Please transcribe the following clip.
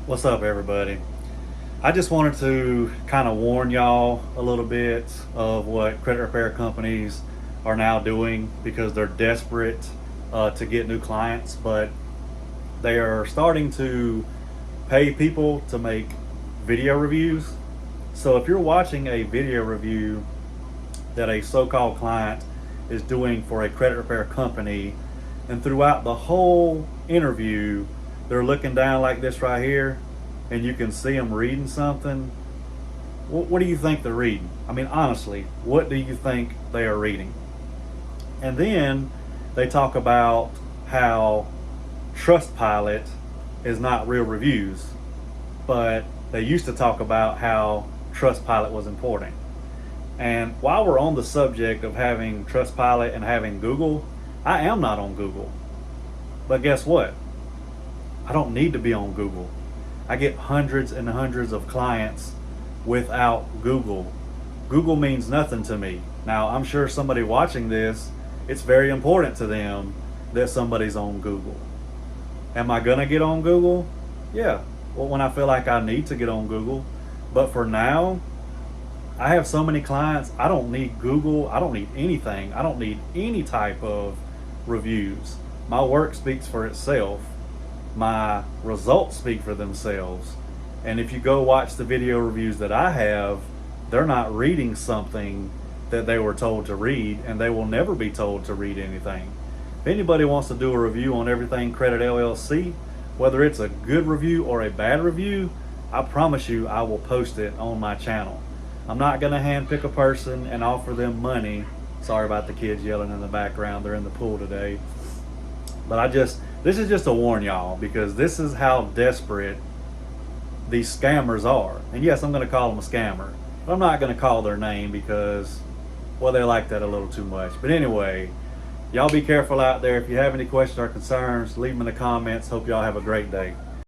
What's up, everybody? I just wanted to kind of warn y'all a little bit of what credit repair companies are now doing because they're desperate to get new clients, but they are starting to pay people to make video reviews. So if you're watching a video review that a so-called client is doing for a credit repair company, and throughout the whole interview, they're looking down like this right here, and you can see them reading something. What do you think they're reading? I mean, honestly, what do you think they are reading? And then they talk about how Trustpilot is not real reviews, but they used to talk about how Trustpilot was important. And while we're on the subject of having Trustpilot and having Google, I am not on Google. But guess what? I don't need to be on Google. I get hundreds and hundreds of clients without Google. Google means nothing to me. Now, I'm sure somebody watching this, it's very important to them that somebody's on Google. Am I gonna get on Google? Yeah. Well, when I feel like I need to get on Google. But for now, I have so many clients, I don't need Google. I don't need anything. I don't need any type of reviews. My work speaks for itself. My results speak for themselves. And if you go watch the video reviews that I have, they're not reading something that they were told to read, and they will never be told to read anything. If anybody wants to do a review on Everything Credit LLC, whether it's a good review or a bad review, I promise you I will post it on my channel. I'm not going to handpick a person and offer them money. Sorry about the kids yelling in the background. They're in the pool today. But this is just to warn y'all, because this is how desperate these scammers are. And yes, I'm going to call them a scammer, but I'm not going to call their name because, well, they like that a little too much. But anyway, y'all be careful out there. If you have any questions or concerns, leave them in the comments. Hope y'all have a great day.